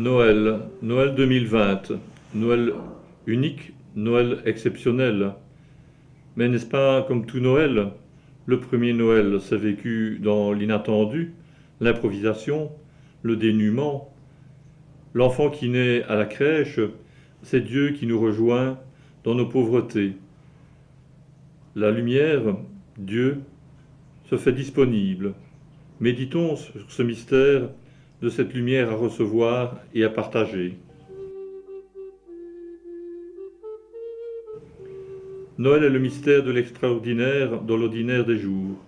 Noël, Noël 2020, Noël unique, Noël exceptionnel. Mais n'est-ce pas comme tout Noël? Le premier Noël s'est vécu dans l'inattendu, l'improvisation, le dénuement. L'enfant qui naît à la crèche, c'est Dieu qui nous rejoint dans nos pauvretés. La lumière, Dieu, se fait disponible. Méditons sur ce mystère de cette lumière à recevoir et à partager. Noël est le mystère de l'extraordinaire dans l'ordinaire des jours.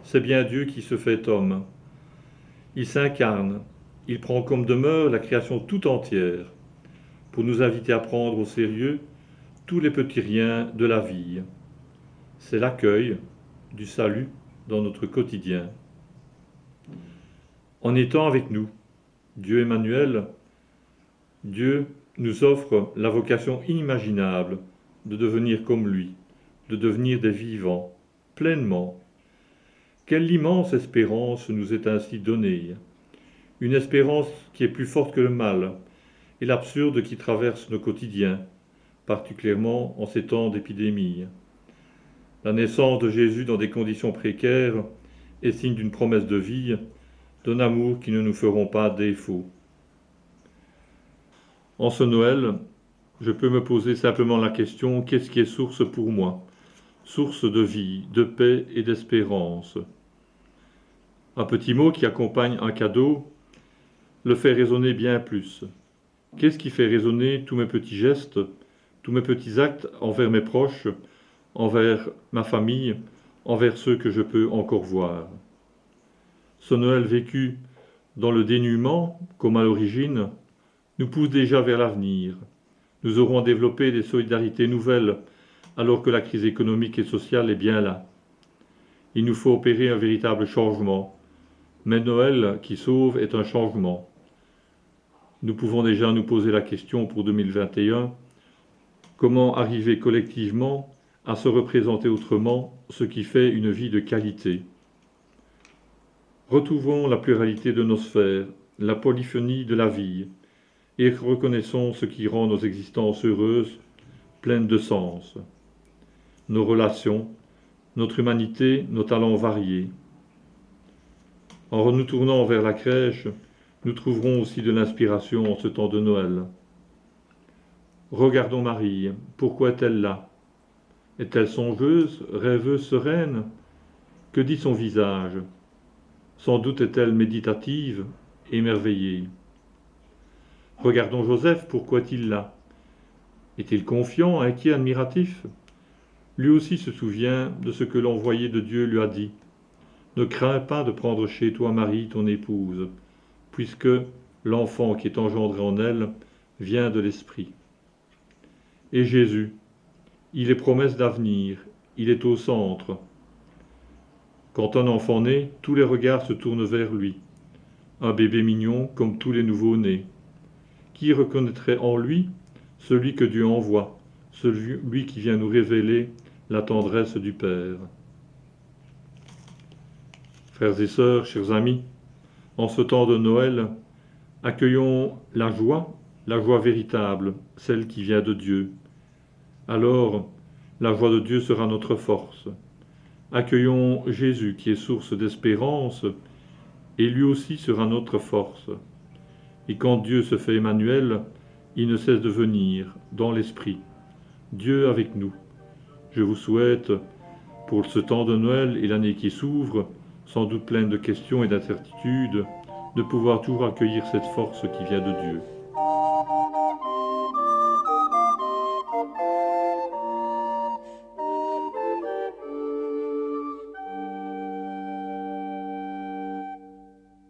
C'est bien Dieu qui se fait homme. Il s'incarne, il prend comme demeure la création tout entière, pour nous inviter à prendre au sérieux tous les petits riens de la vie. C'est l'accueil du salut dans notre quotidien. En étant avec nous, Dieu Emmanuel, Dieu nous offre la vocation inimaginable de devenir comme lui, de devenir des vivants, pleinement. Quelle immense espérance nous est ainsi donnée, une espérance qui est plus forte que le mal et l'absurde qui traverse nos quotidiens, particulièrement en ces temps d'épidémie. La naissance de Jésus dans des conditions précaires est signe d'une promesse de vie, d'un amour qui ne nous feront pas défaut. En ce Noël, je peux me poser simplement la question, qu'est-ce qui est source pour moi? Source de vie, de paix et d'espérance. Un petit mot qui accompagne un cadeau le fait résonner bien plus. Qu'est-ce qui fait résonner tous mes petits gestes, tous mes petits actes envers mes proches, envers ma famille, envers ceux que je peux encore voir? Ce Noël vécu dans le dénuement, comme à l'origine, nous pousse déjà vers l'avenir. Nous aurons développé des solidarités nouvelles, alors que la crise économique et sociale est bien là. Il nous faut opérer un véritable changement. Mais Noël qui sauve est un changement. Nous pouvons déjà nous poser la question pour 2021, comment arriver collectivement à se représenter autrement, ce qui fait une vie de qualité. Retrouvons la pluralité de nos sphères, la polyphonie de la vie, et reconnaissons ce qui rend nos existences heureuses, pleines de sens. Nos relations, notre humanité, nos talents variés. En nous tournant vers la crèche, nous trouverons aussi de l'inspiration en ce temps de Noël. Regardons Marie, pourquoi est-elle là? Est-elle songeuse, rêveuse, sereine? Que dit son visage? Sans doute est-elle méditative, émerveillée. Regardons Joseph, pourquoi est-il là? Est-il confiant, inquiet, admiratif? Lui aussi se souvient de ce que l'envoyé de Dieu lui a dit. Ne crains pas de prendre chez toi Marie, ton épouse, puisque l'enfant qui est engendré en elle vient de l'Esprit. Et Jésus, il est promesse d'avenir, il est au centre. Quand un enfant naît, tous les regards se tournent vers lui. Un bébé mignon comme tous les nouveaux-nés. Qui reconnaîtrait en lui celui que Dieu envoie, celui qui vient nous révéler la tendresse du Père? Frères et sœurs, chers amis, en ce temps de Noël, accueillons la joie véritable, celle qui vient de Dieu. Alors, la joie de Dieu sera notre force. Accueillons Jésus qui est source d'espérance, et lui aussi sera notre force. Et quand Dieu se fait Emmanuel, il ne cesse de venir dans l'Esprit. Dieu avec nous. Je vous souhaite, pour ce temps de Noël et l'année qui s'ouvre, sans doute pleine de questions et d'incertitudes, de pouvoir toujours accueillir cette force qui vient de Dieu.